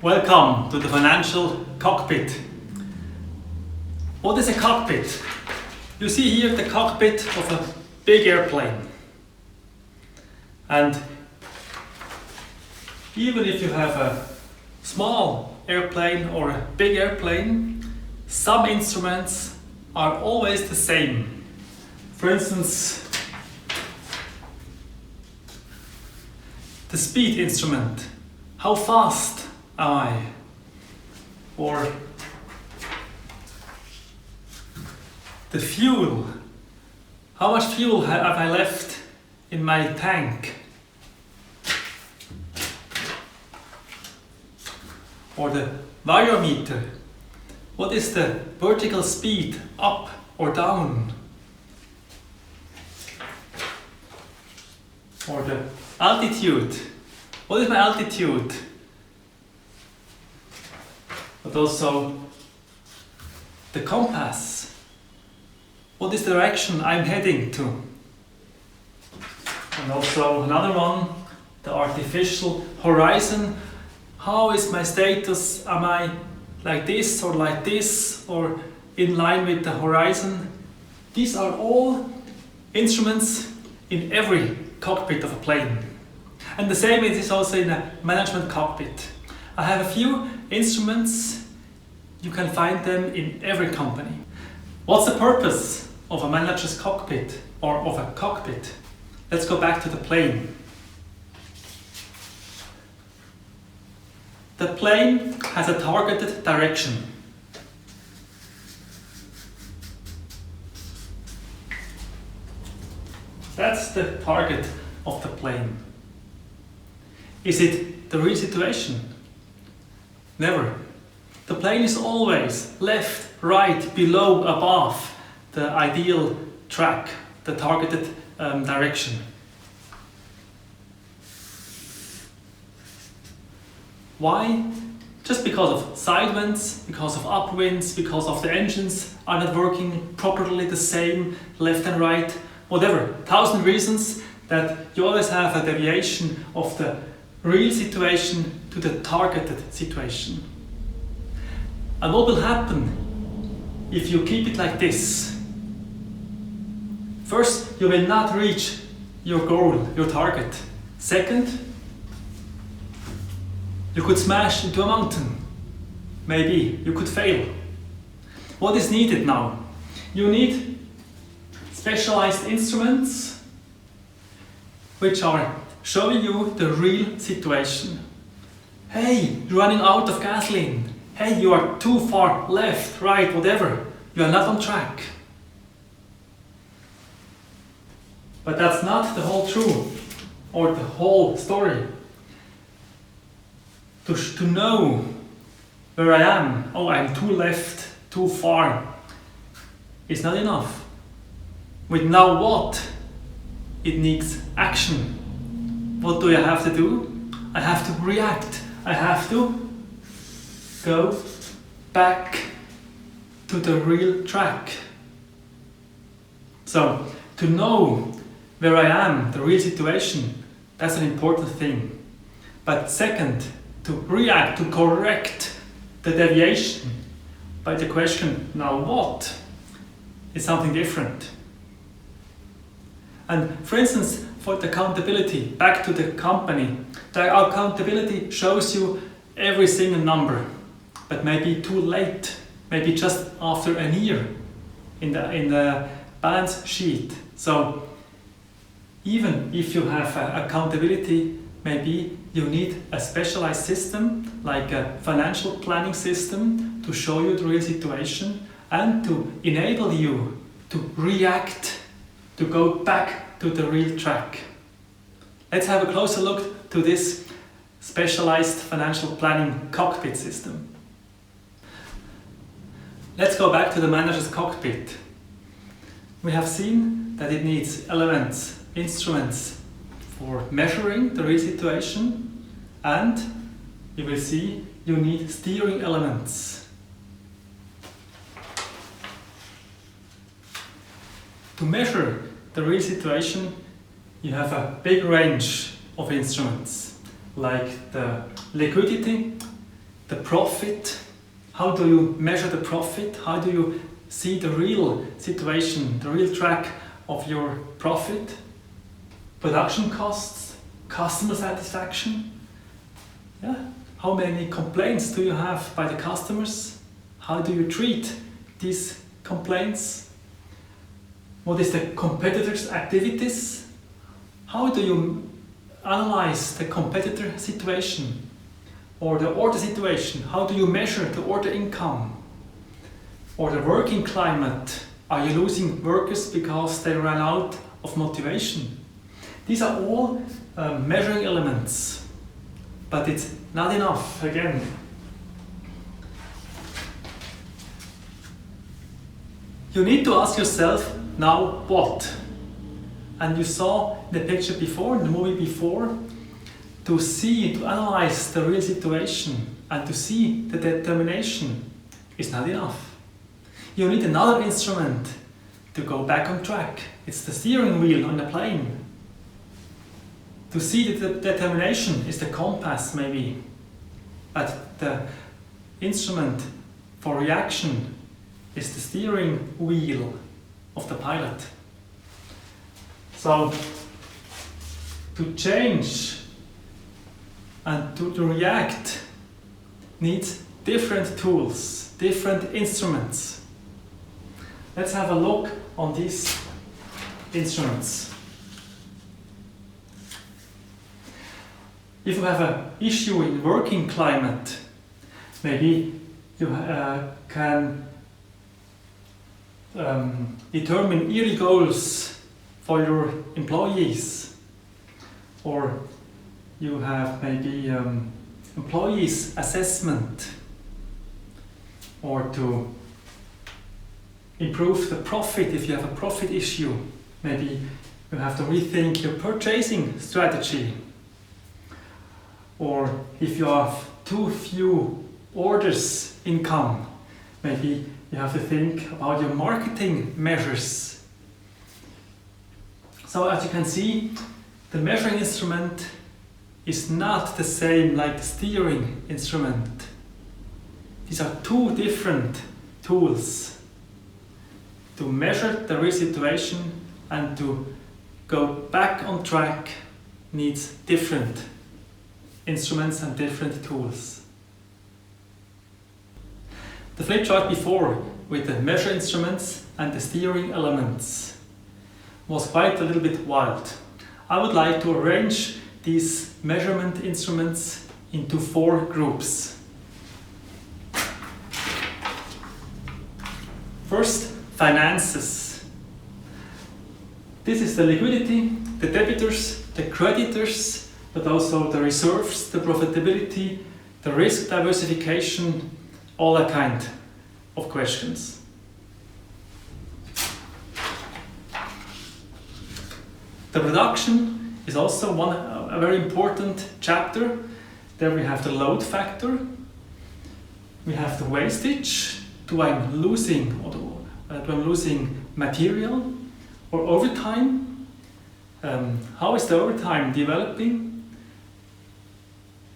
Welcome to the Financial Cockpit. What is a cockpit? You see here the cockpit of a big airplane. And even if you have a small airplane or a big airplane, some instruments are always the same. For instance, the speed instrument. How fast am I? Or the fuel. How much fuel have I left in my tank? Or the variometer. What is the vertical speed, up or down? Or the altitude. What is my altitude? But also the compass. What is the direction I'm heading to? And also another one, the artificial horizon. How is my status? Am I like this or in line with the horizon? These are all instruments in every cockpit of a plane. And the same is also in a management cockpit. I have a few instruments, you can find them in every company. What's the purpose of a manager's cockpit or of a cockpit? Let's go back to the plane. The plane has a targeted direction. That's the target of the plane. Is it the real situation? Never. The plane is always left, right, below, above the ideal track, the targeted direction. Why? Just because of side winds, because of upwinds, because of the engines are not working properly the same, left and right, whatever. 1,000 reasons that you always have a deviation of the real situation to the targeted situation. And what will happen if you keep it like this? First, you will not reach your goal, your target. Second, you could smash into a mountain. Maybe you could fail. What is needed now? You need specialized instruments which are showing you the real situation. Hey, you're running out of gasoline. Hey, you are too far left, right, whatever. You are not on track. But that's not the whole truth or the whole story. To know where I am, oh, I'm too left, too far, is not enough. With now what? It needs action. What do I have to do? I have to react. I have to go back to the real track. So, to know where I am, the real situation, that's an important thing. But second, to react, to correct the deviation by the question, now what? Is something different. And for instance, for the accountability, back to the company, the accountability shows you every single number, but maybe too late, maybe just after a year in the balance sheet. So even if you have accountability, maybe you need a specialized system, like a financial planning system, to show you the real situation and to enable you to react, to go back to the real track. Let's have a closer look to this specialized financial planning cockpit system. Let's go back to the manager's cockpit. We have seen that it needs elements, instruments for measuring the real situation, and you will see you need steering elements. To measure the real situation, you have a big range of instruments, like the liquidity, the profit. How do you measure the profit? How do you see the real situation, the real track of your profit? Production costs, customer satisfaction. Yeah. How many complaints do you have by the customers? How do you treat these complaints? What is the competitor's activities? How do you analyze the competitor situation or the order situation? How do you measure the order income or the working climate? Are you losing workers because they ran out of motivation? These are all measuring elements, but it's not enough. Again, you need to ask yourself now what? And you saw in the picture before, in the movie before, to see, to analyze the real situation and to see the determination is not enough. You need another instrument to go back on track. It's the steering wheel on the plane. To see the determination is the compass maybe, but the instrument for reaction is the steering wheel of the pilot. So, to change and to react needs different tools, different instruments. Let's have a look on these instruments. If you have an issue in working climate, maybe you can determine yearly goals for your employees, or you have maybe employees assessment, or to improve the profit if you have a profit issue. Maybe you have to rethink your purchasing strategy, or if you have too few orders income, maybe you have to think about your marketing measures. So as you can see, the measuring instrument is not the same like the steering instrument. These are two different tools to measure the real situation, and to go back on track needs different instruments and different tools. The flip chart before with the measure instruments and the steering elements was quite a little bit wild. I would like to arrange these measurement instruments into 4 groups. First, finances. This is the liquidity, the debitors, the creditors, but also the reserves, the profitability, the risk diversification, all that kind of questions. The production is also a very important chapter. There we have the load factor, we have the wastage. Do I'm losing material, or overtime? How is the overtime developing?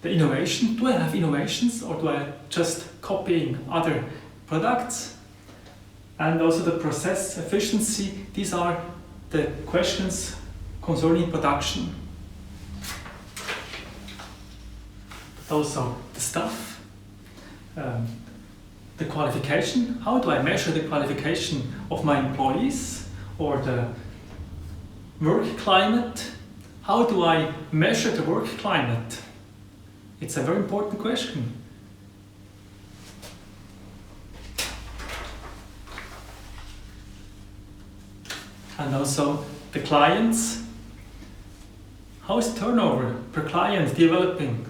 The innovation, do I have innovations, or do I just copying other products? And also the process efficiency. These are the questions concerning production. But also the staff, the qualification. How do I measure the qualification of my employees, or the work climate? How do I measure the work climate? It's a very important question. And also the clients. How is turnover per client developing?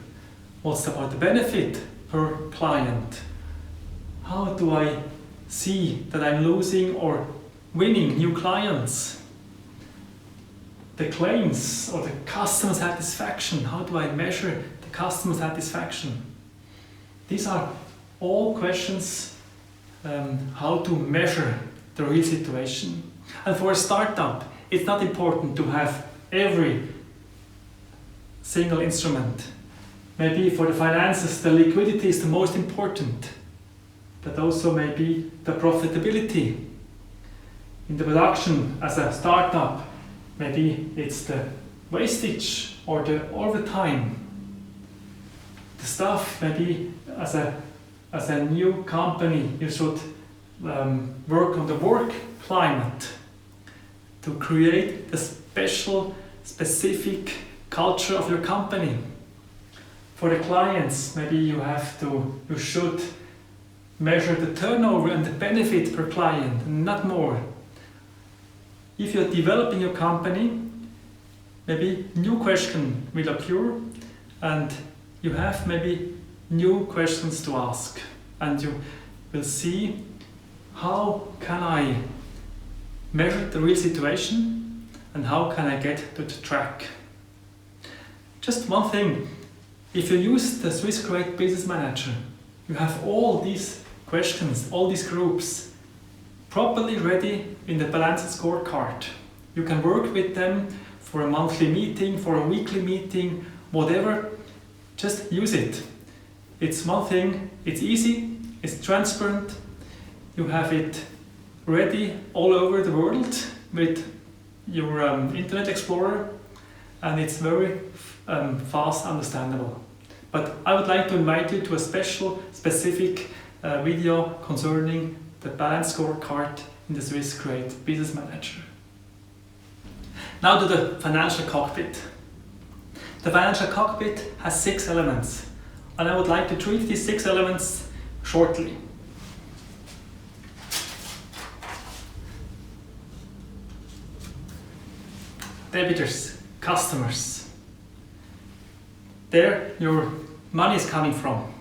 What's about the benefit per client? How do I see that I'm losing or winning new clients? The claims or the customer satisfaction. How do I measure the customer satisfaction? These are all questions how to measure the real situation. And for a startup, it's not important to have every single instrument. Maybe for the finances, the liquidity is the most important, but also maybe the profitability. In the production as a startup, maybe it's the wastage or the overtime. The staff, maybe as a new company, you should work on the work climate to create the specific culture of your company. For the clients, maybe you should measure the turnover and the benefit per client, not more. If you're developing your company, maybe new question will occur and you have maybe new questions to ask, and you will see how can I measure the real situation and how can I get to the track. Just one thing, if you use the Swiss Create Business Manager, you have all these questions, all these groups properly ready in the balanced scorecard. You can work with them for a monthly meeting, for a weekly meeting, whatever, just use it. It's one thing, it's easy, it's transparent, you have it ready all over the world with your Internet Explorer, and it's very fast understandable. But I would like to invite you to a specific video concerning the balance scorecard in the Swiss Create Business Manager. Now to the Financial Cockpit. The Financial Cockpit has 6 elements, and I would like to treat these 6 elements shortly. Debitors, customers. There your money is coming from.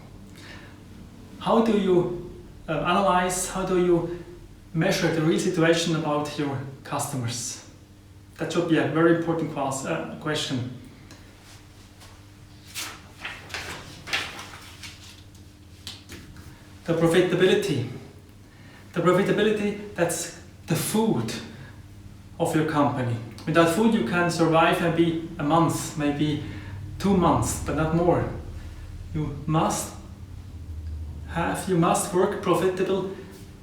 How do you analyze, how do you measure the real situation about your customers? That should be a very important question. The profitability. The profitability, that's the food of your company. Without food you can survive maybe a month, maybe 2 months, but not more. You must work profitable,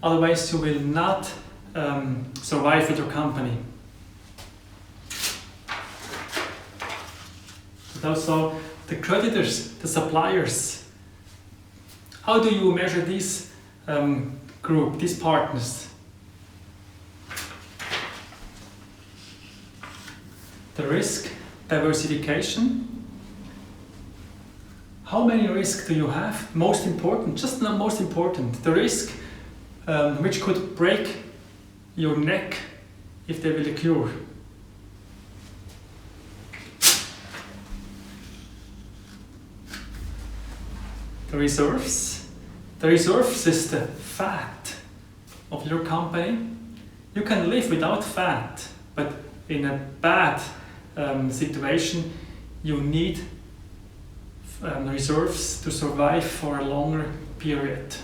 otherwise you will not survive with your company. But also the creditors, the suppliers. How do you measure this group, these partners? The risk diversification. How many risks do you have? Most important, just not most important, the risk which could break your neck if they will occur. The reserves. The reserves is the fat of your company. You can live without fat, but in a bad situation you need reserves to survive for a longer period.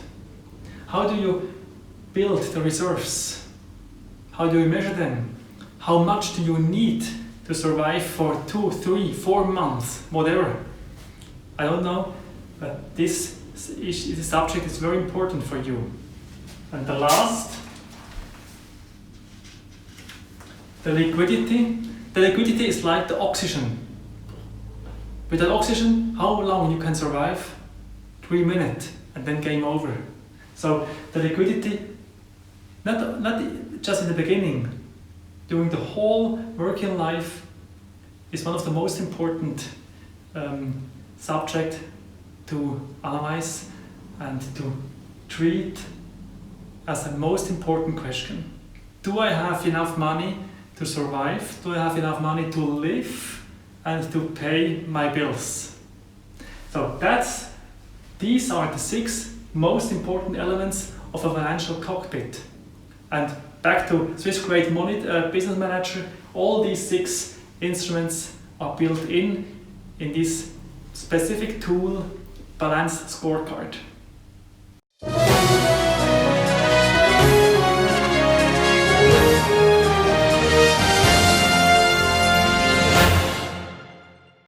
How do you build the reserves? How do you measure them? How much do you need to survive for 2, 3, 4 months, whatever? I don't know, but this subject is very important for you. And the last, the liquidity. The liquidity is like the oxygen. Without oxygen, how long you can survive? 3 minutes and then game over. So the liquidity, not just in the beginning, during the whole working life, is one of the most important subject to analyze and to treat as the most important question. Do I have enough money to survive? Do I have enough money to live and to pay my bills? So these are the 6 most important elements of a financial cockpit. And back to Swiss Create Business Manager, all these 6 instruments are built in this specific tool, balanced scorecard.